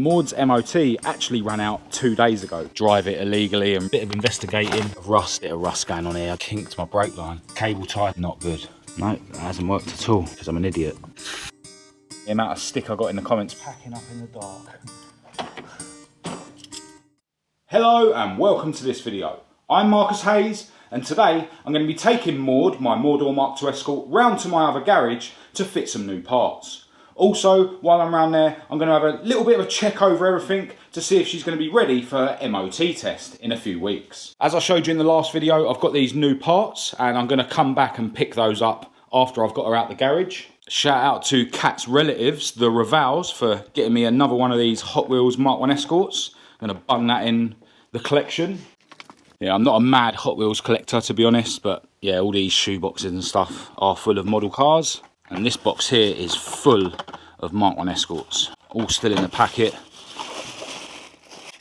Maud's MOT actually ran out 2 days ago. Drive it illegally and a bit of investigating. Bit of rust going on here. I kinked my brake line. Cable tie, not good. No, it hasn't worked at all because I'm an idiot. The amount of stick I got in the comments, packing up in the dark. Hello and welcome to this video. I'm Marcus Hayes and today I'm going to be taking Maude, my Maude Mark II Escort, round to my other garage to fit some new parts. Also, while I'm around there, I'm going to have a little bit of a check over everything to see if she's going to be ready for her MOT test in a few weeks. As I showed you in the last video, I've got these new parts and I'm going to come back and pick those up after I've got her out the garage. Shout out to Kat's relatives, the Revals, for getting me another one of these Hot Wheels Mark I Escorts. I'm going to bung that in the collection. Yeah, I'm not a mad Hot Wheels collector, to be honest, but yeah, all these shoe boxes and stuff are full of model cars. And this box here is full of Mark I Escorts, all still in the packet.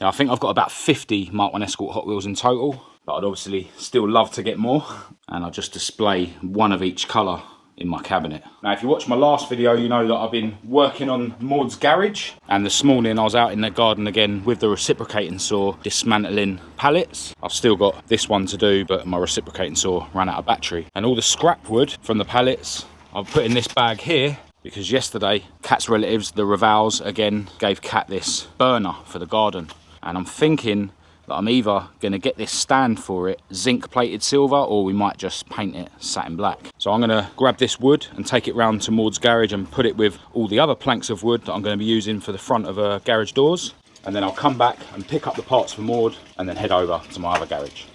Now, I think I've got about 50 Mark I Escort Hot Wheels in total, but I'd obviously still love to get more. And I'll just display one of each colour in my cabinet. Now, if you watched my last video, you know that I've been working on Maude's garage. And this morning I was out in the garden again with the reciprocating saw, dismantling pallets. I've still got this one to do, but my reciprocating saw ran out of battery. And all the scrap wood from the pallets I've put in this bag here, because yesterday Kat's relatives, the Revals, again gave Kat this burner for the garden. And I'm thinking that I'm either going to get this stand for it zinc plated silver, or we might just paint it satin black. So I'm going to grab this wood and take it round to Maude's garage and put it with all the other planks of wood that I'm going to be using for the front of her garage doors. And then I'll come back and pick up the parts for Maude and then head over to my other garage.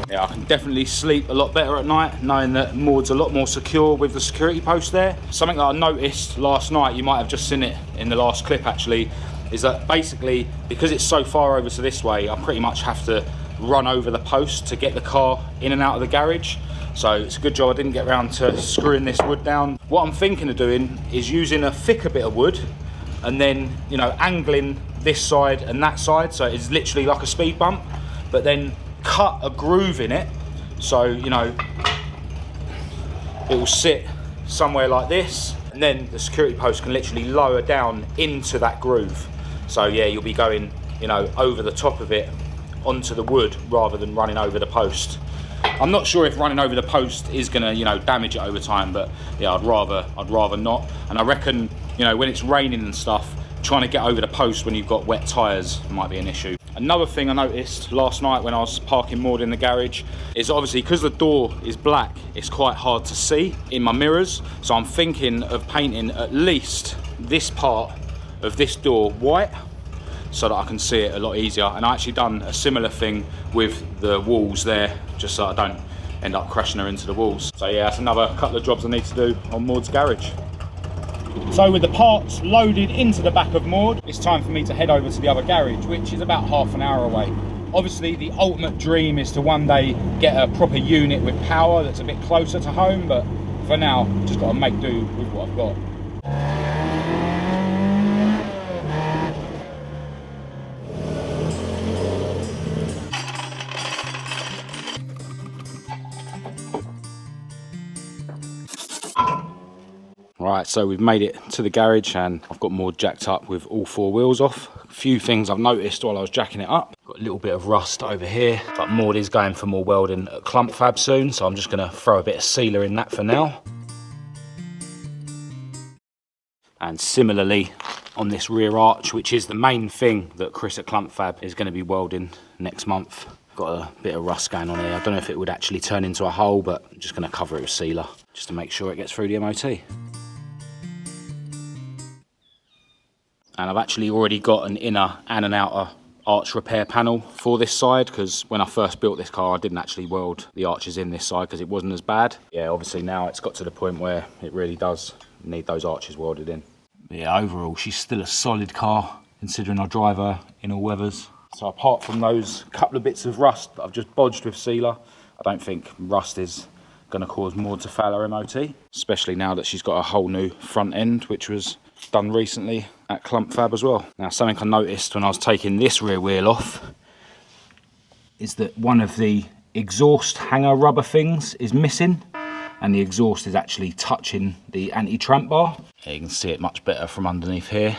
Yeah, I can definitely sleep a lot better at night knowing that Maude's a lot more secure with the security post there. Something that I noticed last night, you might have just seen it in the last clip actually, is that basically because it's so far over to this way, I pretty much have to run over the post to get the car in and out of the garage. So it's a good job I didn't get around to screwing this wood down. What I'm thinking of doing is using a thicker bit of wood and then, you know, angling this side and that side, so it's literally like a speed bump, but then cut a groove in it, so you know it will sit somewhere like this, and then the security post can literally lower down into that groove. So yeah, you'll be going, you know, over the top of it onto the wood rather than running over the post. I'm not sure if running over the post is gonna, you know, damage it over time, but yeah, I'd rather not. And I reckon, you know, when it's raining and stuff, trying to get over the post when you've got wet tyres might be an issue. Another thing I noticed last night when I was parking Maude in the garage is obviously because the door is black, it's quite hard to see in my mirrors. So I'm thinking of painting at least this part of this door white so that I can see it a lot easier. And I actually done a similar thing with the walls there, just so I don't end up crashing her into the walls. So yeah, that's another couple of jobs I need to do on Maude's garage. So with the parts loaded into the back of Maude, it's time for me to head over to the other garage, which is about half an hour away. Obviously the ultimate dream is to one day get a proper unit with power that's a bit closer to home, but for now, just got to make do with what I've got. Right, so we've made it to the garage and I've got Maude jacked up with all 4 wheels off. A few things I've noticed while I was jacking it up. Got a little bit of rust over here, but Maude is going for more welding at Clump Fab soon, so I'm just going to throw a bit of sealer in that for now. And similarly on this rear arch, which is the main thing that Chris at Clump Fab is going to be welding next month. Got a bit of rust going on here. I don't know if it would actually turn into a hole, but I'm just going to cover it with sealer just to make sure it gets through the MOT. And I've actually already got an inner and an outer arch repair panel for this side, because when I first built this car I didn't actually weld the arches in this side because it wasn't as bad. Yeah, obviously now it's got to the point where it really does need those arches welded in. But yeah, overall she's still a solid car considering I drive her in all weathers. So apart from those couple of bits of rust that I've just bodged with sealer, I don't think rust is going to cause Maude to fail her MOT, especially now that she's got a whole new front end, which was done recently at Clump Fab as well. Now, something I noticed when I was taking this rear wheel off is that one of the exhaust hanger rubber things is missing, and the exhaust is actually touching the anti-tramp bar. Yeah, you can see it much better from underneath here,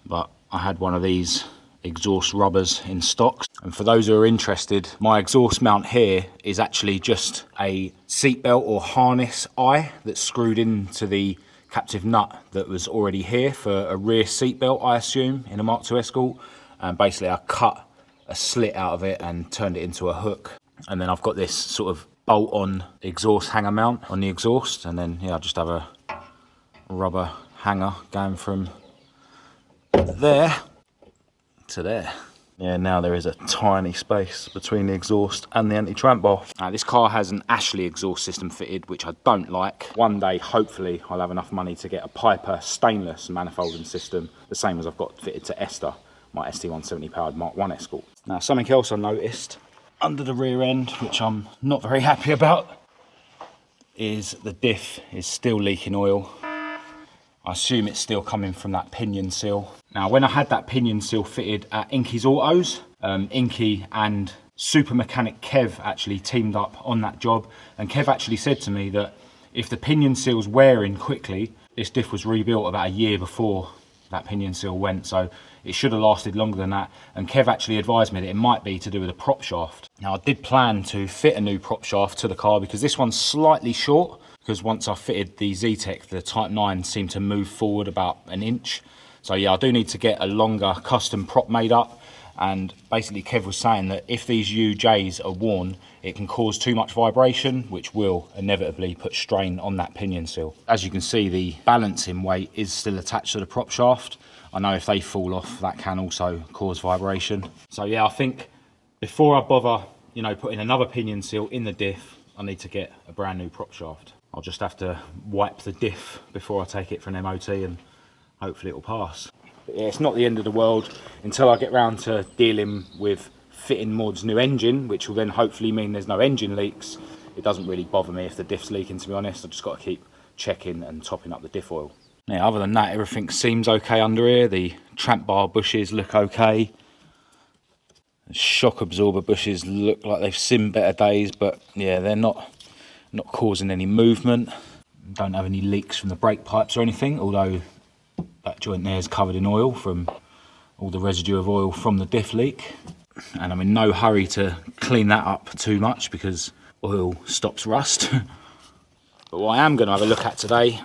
but I had one of these exhaust rubbers in stock. And for those who are interested, my exhaust mount here is actually just a seatbelt or harness eye that's screwed into the captive nut that was already here for a rear seatbelt, I assume, in a Mark II Escort. And basically I cut a slit out of it and turned it into a hook. And then I've got this sort of bolt-on exhaust hanger mount on the exhaust, and then yeah, I just have a rubber hanger going from there to there. Yeah, now there is a tiny space between the exhaust and the anti-tramp bar. Now, this car has an Ashley exhaust system fitted, which I don't like. One day, hopefully, I'll have enough money to get a Piper stainless manifolding system, the same as I've got fitted to Esther, my ST170 powered Mark I Escort. Now, something else I noticed under the rear end, which I'm not very happy about, is the diff is still leaking oil. I assume it's still coming from that pinion seal. Now, when I had that pinion seal fitted at Inky's Autos, Inky and super mechanic Kev actually teamed up on that job, and Kev actually said to me that if the pinion seal's wearing quickly, this diff was rebuilt about a year before that pinion seal went, so it should have lasted longer than that. And Kev actually advised me that it might be to do with the prop shaft. Now, I did plan to fit a new prop shaft to the car because this one's slightly short, because once I fitted the Z-Tech, the Type 9 seemed to move forward about an inch. So yeah, I do need to get a longer custom prop made up. And basically Kev was saying that if these UJs are worn, it can cause too much vibration, which will inevitably put strain on that pinion seal. As you can see, the balancing weight is still attached to the prop shaft. I know if they fall off, that can also cause vibration. So yeah, I think before I bother, you know, putting another pinion seal in the diff, I need to get a brand new prop shaft. I'll just have to wipe the diff before I take it for an MOT, and hopefully it will pass. But yeah, it's not the end of the world until I get round to dealing with fitting Maud's new engine, which will then hopefully mean there's no engine leaks. It doesn't really bother me if the diff's leaking, to be honest. I've just got to keep checking and topping up the diff oil. Yeah, other than that, everything seems okay under here. The tramp bar bushes look okay. The shock absorber bushes look like they've seen better days, but yeah, they're not causing any movement. Don't have any leaks from the brake pipes or anything, although that joint there is covered in oil from all the residue of oil from the diff leak. And I'm in no hurry to clean that up too much because oil stops rust. But what I am going to have a look at today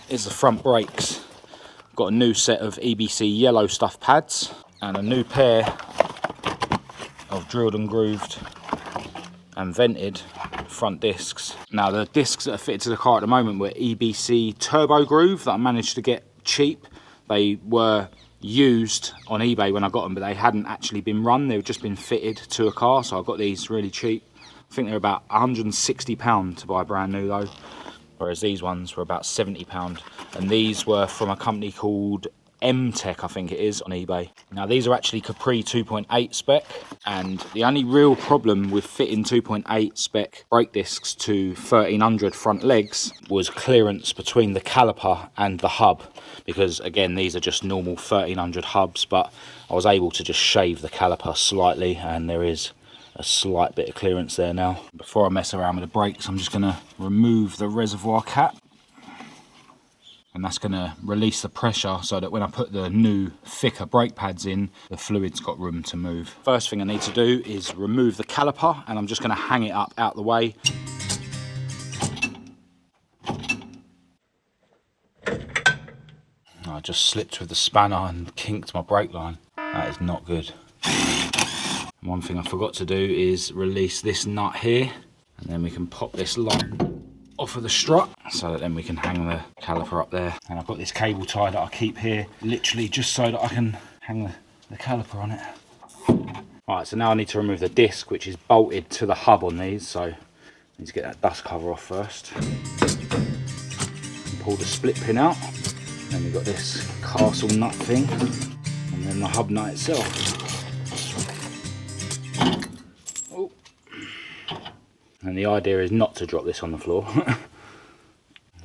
is the front brakes. I've got a new set of EBC yellow stuff pads and a new pair of drilled and grooved and vented front discs. Now, the discs that are fitted to the car at the moment were EBC turbo groove that I managed to get cheap. They were used on eBay when I got them, but they hadn't actually been run. They've just been fitted to a car, so I got these really cheap. I think they're about £160 to buy brand new though, whereas these ones were about £70. And these were from a company called M-Tech, I think it is, on eBay. Now, these are actually Capri 2.8 spec, and the only real problem with fitting 2.8 spec brake discs to 1300 front legs was clearance between the caliper and the hub, because again, these are just normal 1300 hubs, but I was able to just shave the caliper slightly, and there is a slight bit of clearance there now. Before I mess around with the brakes, I'm just going to remove the reservoir cap. And that's going to release the pressure so that when I put the new thicker brake pads in, the fluid's got room to move. First thing I need to do is remove the caliper, and I'm just going to hang it up out the way. I just slipped with the spanner and kinked my brake line. That is not good. One thing I forgot to do is release this nut here, and then we can pop this line off of the strut so that then we can hang the caliper up there. And I've got this cable tie that I keep here literally just so that I can hang the caliper on it. Alright, so now I need to remove the disc, which is bolted to the hub on these, so I need to get that dust cover off first. Pull the split pin out, then we've got this castle nut thing, and then the hub nut itself. And the idea is not to drop this on the floor.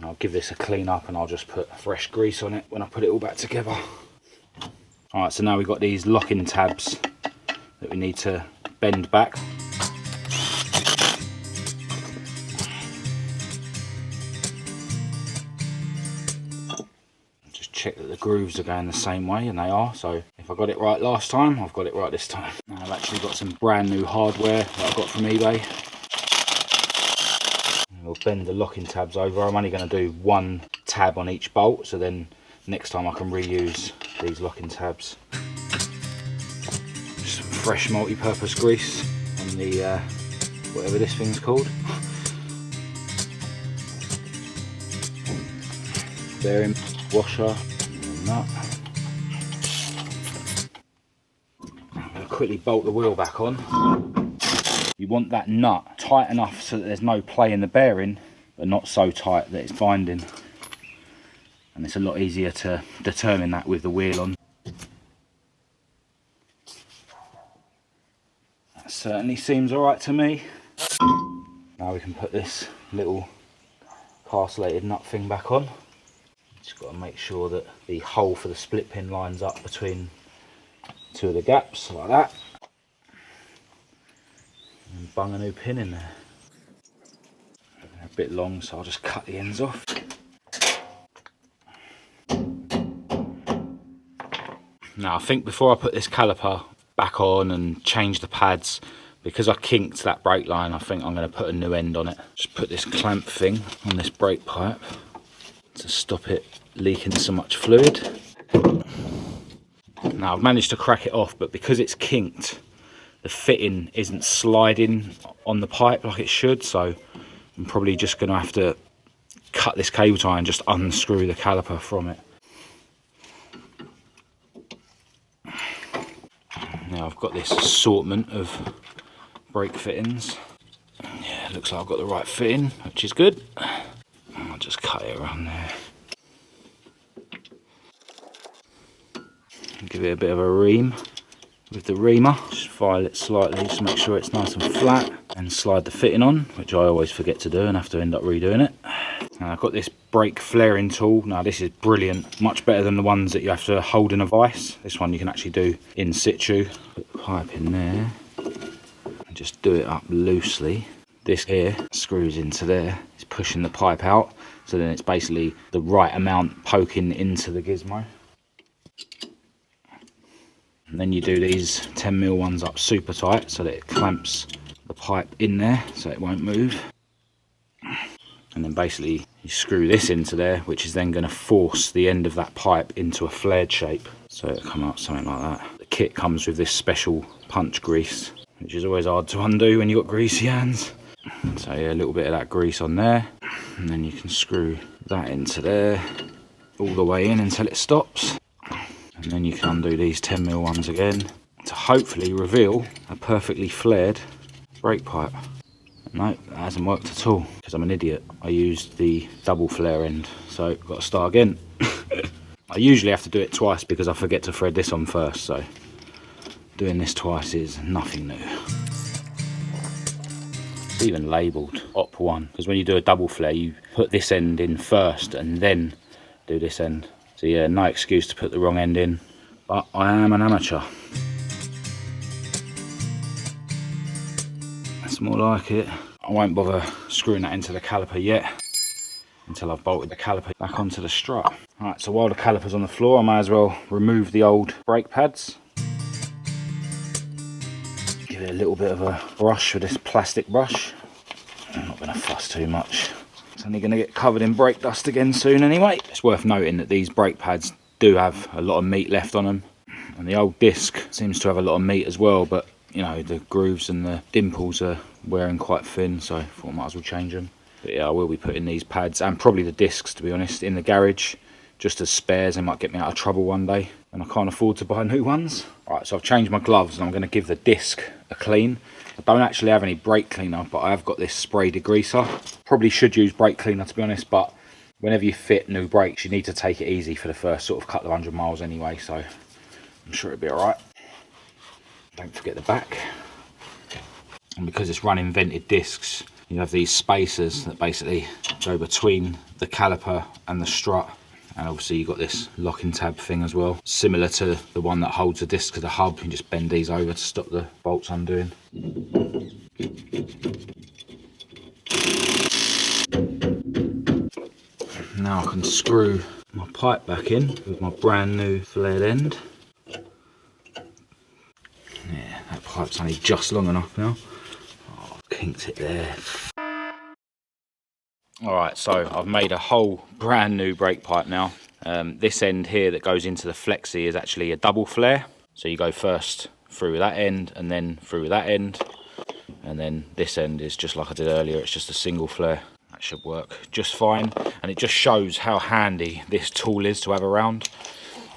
I'll give this a clean up and I'll just put fresh grease on it when I put it all back together. Alright, so now we've got these locking tabs that we need to bend back. Just check that the grooves are going the same way, and they are. So if I got it right last time, I've got it right this time. Now I've actually got some brand new hardware that I got from eBay. And we'll bend the locking tabs over. I'm only going to do one tab on each bolt, so then next time I can reuse these locking tabs. Just some fresh multi-purpose grease on the whatever this thing's called. Bearing washer and nut. I'm going to quickly bolt the wheel back on. You want that nut tight enough so that there's no play in the bearing, but not so tight that it's binding. And it's a lot easier to determine that with the wheel on. That certainly seems alright to me. Now we can put this little castellated nut thing back on. Just got to make sure that the hole for the split pin lines up between two of the gaps, like that. And bung a new pin in there. They're a bit long, so I'll just cut the ends off. Now I think before I put this caliper back on and change the pads, because I kinked that brake line, I think I'm going to put a new end on it. Just put this clamp thing on this brake pipe to stop it leaking so much fluid. Now I've managed to crack it off, but because it's kinked, the fitting isn't sliding on the pipe like it should, so I'm probably just going to have to cut this cable tie and just unscrew the caliper from it. Now I've got this assortment of brake fittings. Yeah, looks like I've got the right fitting, which is good. I'll just cut it around there. Give it a bit of a ream with the reamer. Just file it slightly, just make sure it's nice and flat, and slide the fitting on, which I always forget to do and have to end up redoing it. Now I've got this brake flaring tool. Now this is brilliant, much better than the ones that you have to hold in a vise. This one you can actually do in situ. Put the pipe in there and just do it up loosely. This here screws into there, it's pushing the pipe out, so then it's basically the right amount poking into the gizmo. And then you do these 10mm ones up super tight so that it clamps the pipe in there so it won't move. And then basically you screw this into there, which is then going to force the end of that pipe into a flared shape. So it'll come out something like that. The kit comes with this special punch grease, which is always hard to undo when you've got greasy hands. So yeah, a little bit of that grease on there. And then you can screw that into there, all the way in until it stops. And then you can undo these 10mm ones again to hopefully reveal a perfectly flared brake pipe. No, that hasn't worked at all because I'm an idiot. I used the double flare end, so I've got to start again. I usually have to do it twice because I forget to thread this on first, so doing this twice is nothing new. It's even labelled Op 1 because when you do a double flare, you put this end in first and then do this end. So yeah, no excuse to put the wrong end in, but I am an amateur. That's more like it. I won't bother screwing that into the caliper yet until I've bolted the caliper back onto the strut. Alright, so while the caliper's on the floor, I might as well remove the old brake pads. Give it a little bit of a brush with this plastic brush. I'm not going to fuss too much. It's only going to get covered in brake dust again soon anyway. It's worth noting that these brake pads do have a lot of meat left on them, and the old disc seems to have a lot of meat as well, but you know, the grooves and the dimples are wearing quite thin, so I thought I might as well change them. But yeah, I will be putting these pads, and probably the discs to be honest, in the garage just as spares. They might get me out of trouble one day and I can't afford to buy new ones. Alright, so I've changed my gloves and I'm going to give the disc a clean. I don't actually have any brake cleaner, but I have got this spray degreaser. Probably should use brake cleaner to be honest, but whenever you fit new brakes you need to take it easy for the first sort of couple of 100 miles anyway, so I'm sure it'll be alright. Don't forget the back. And because it's running vented discs, you have these spacers that basically go between the caliper and the strut. And obviously you've got this locking tab thing as well, similar to the one that holds the disc to the hub. You can just bend these over to stop the bolts undoing. Now I can screw my pipe back in with my brand new flared end. Yeah, that pipe's only just long enough now. Oh, I've kinked it there. Alright, so I've made a whole brand new brake pipe now. This end here that goes into the flexi is actually a double flare. So you go first through that end and then through that end. And then this end is just like I did earlier, it's just a single flare. That should work just fine. And it just shows how handy this tool is to have around.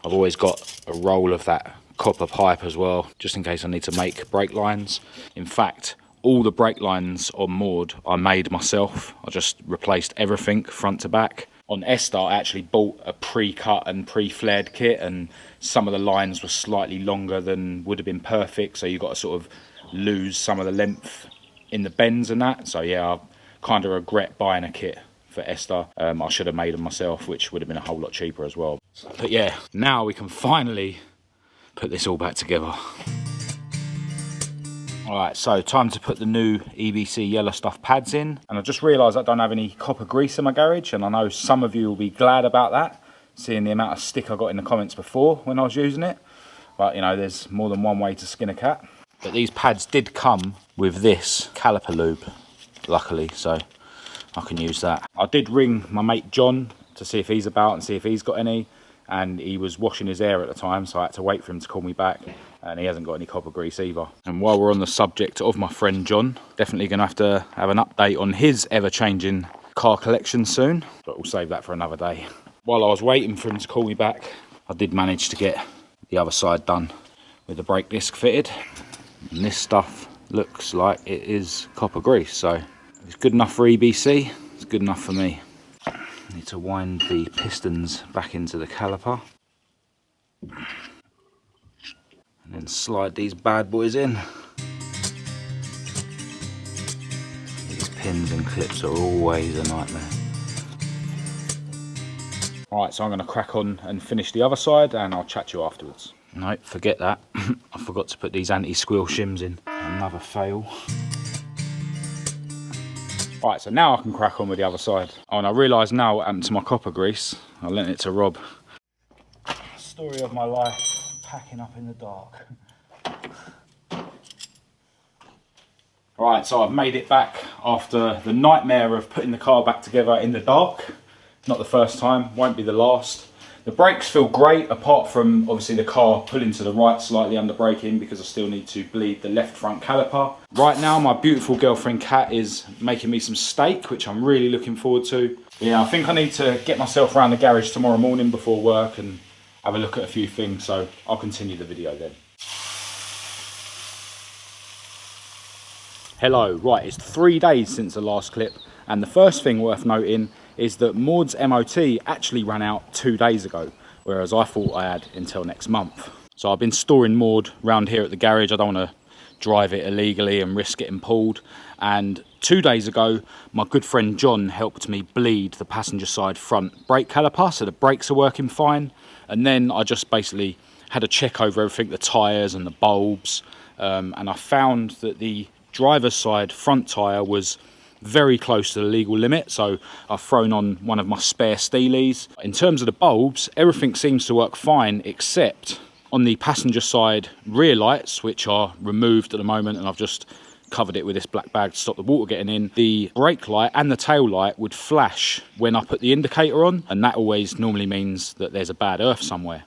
I've always got a roll of that copper pipe as well, just in case I need to make brake lines. In fact, all the brake lines on MAUDE I made myself. I just replaced everything front to back. On Esther, I actually bought a pre-cut and pre-flared kit, and some of the lines were slightly longer than would have been perfect, so you got to sort of lose some of the length in the bends and that. So yeah, I kind of regret buying a kit for Esther. I should have made them myself, which would have been a whole lot cheaper as well. But yeah, now we can finally put this all back together. Alright, so time to put the new EBC yellow stuff pads in. And I just realised I don't have any copper grease in my garage, and I know some of you will be glad about that, seeing the amount of stick I got in the comments before when I was using it. But you know, there's more than one way to skin a cat. But these pads did come with this caliper lube, luckily, so I can use that. I did ring my mate John to see if he's about and see if he's got any, and he was washing his hair at the time, so I had to wait for him to call me back. And he hasn't got any copper grease either. And while we're on the subject of my friend John, definitely going to have an update on his ever-changing car collection soon, but we'll save that for another day. While I was waiting for him to call me back, I did manage to get the other side done with the brake disc fitted. And this stuff looks like it is copper grease, so it's good enough for EBC, it's good enough for me. I need to wind the pistons back into the caliper. And then slide these bad boys in. These pins and clips are always a nightmare. Alright, so I'm going to crack on and finish the other side, and I'll chat to you afterwards. No, forget that. I forgot to put these anti-squeal shims in. Another fail. Alright, so now I can crack on with the other side. Oh, and I realise now what happened to my copper grease. I lent it to Rob. Story of my life. Packing up in the dark. Right, so I've made it back after the nightmare of putting the car back together in the dark. Not the first time, won't be the last. The brakes feel great, apart from obviously the car pulling to the right slightly under braking, because I still need to bleed the left front caliper. Right now my beautiful girlfriend Kat is making me some steak, which I'm really looking forward to. Yeah, I think I need to get myself around the garage tomorrow morning before work and have a look at a few things, so I'll continue the video then. Hello, right, it's 3 days since the last clip, and the first thing worth noting is that MAUDE's MOT actually ran out 2 days ago, whereas I thought I had until next month. So I've been storing MAUDE around here at the garage. I don't want to drive it illegally and risk getting pulled. And 2 days ago, my good friend John helped me bleed the passenger side front brake caliper, so the brakes are working fine. And then I just basically had a check over everything, the tyres and the bulbs, and I found that the driver's side front tyre was very close to the legal limit, so I've thrown on one of my spare Steelies. In terms of the bulbs, everything seems to work fine, except on the passenger side rear lights, which are removed at the moment, and I've just covered it with this black bag to stop the water getting in. The brake light and the tail light would flash when I put the indicator on, and that always normally means that there's a bad earth somewhere.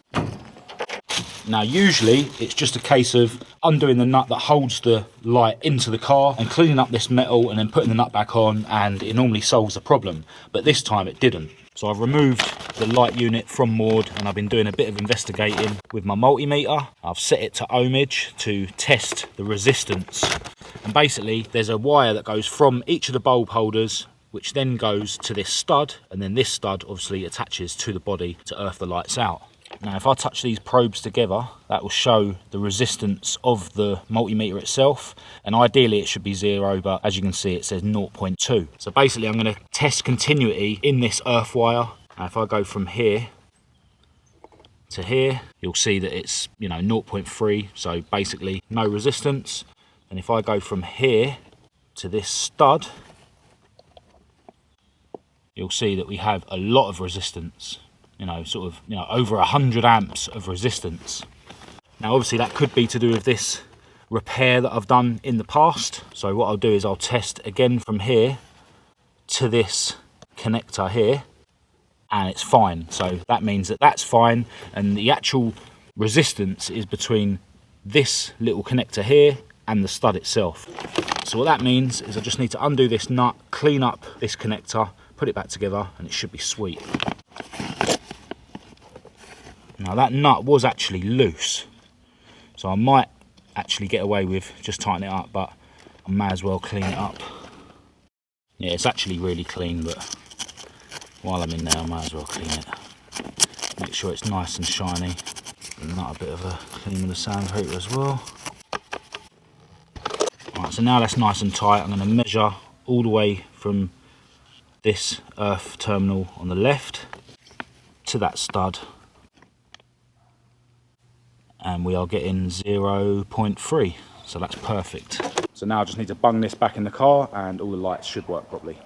Now usually it's just a case of undoing the nut that holds the light into the car and cleaning up this metal and then putting the nut back on, and it normally solves the problem, but this time it didn't. So I've removed the light unit from MAUDE, and I've been doing a bit of investigating with my multimeter. I've set it to ohmage to test the resistance. And basically there's a wire that goes from each of the bulb holders, which then goes to this stud, and then this stud obviously attaches to the body to earth the lights out. Now if I touch these probes together, that will show the resistance of the multimeter itself, and ideally it should be 0, but as you can see it says 0.2. So basically I'm going to test continuity in this earth wire. Now if I go from here to here, you'll see that it's, you know, 0.3, so basically no resistance. And if I go from here to this stud, you'll see that we have a lot of resistance, you know, sort of, you know, over 100 amps of resistance. Now obviously that could be to do with this repair that I've done in the past. So what I'll do is I'll test again from here to this connector here, and it's fine. So that means that that's fine, and the actual resistance is between this little connector here and the stud itself. So what that means is I just need to undo this nut, clean up this connector, put it back together, and it should be sweet. Now that nut was actually loose, so I might actually get away with just tightening it up, but I may as well clean it up. Yeah, it's actually really clean, but while I'm in there I might as well clean it. Make sure it's nice and shiny. And not a bit of a clean with the sandpaper as well. Alright, so now that's nice and tight. I'm going to measure all the way from this earth terminal on the left to that stud, and we are getting 0.3, so that's perfect. So now I just need to bung this back in the car and all the lights should work properly.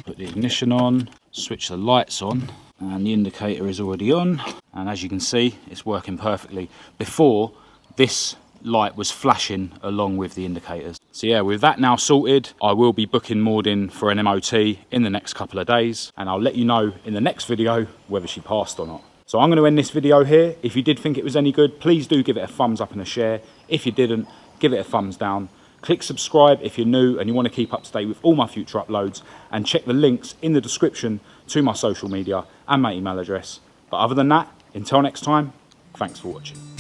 Put the ignition on, switch the lights on, and the indicator is already on, and as you can see it's working perfectly. Before, this light was flashing along with the indicators. So yeah, with that now sorted, I will be booking Maud in for an MOT in the next couple of days, and I'll let you know in the next video whether she passed or not. So I'm going to end this video here. If you did think it was any good, please do give it a thumbs up and a share. If you didn't, give it a thumbs down. Click subscribe if you're new and you want to keep up to date with all my future uploads, and check the links in the description to my social media and my email address. But other than that, until next time, thanks for watching.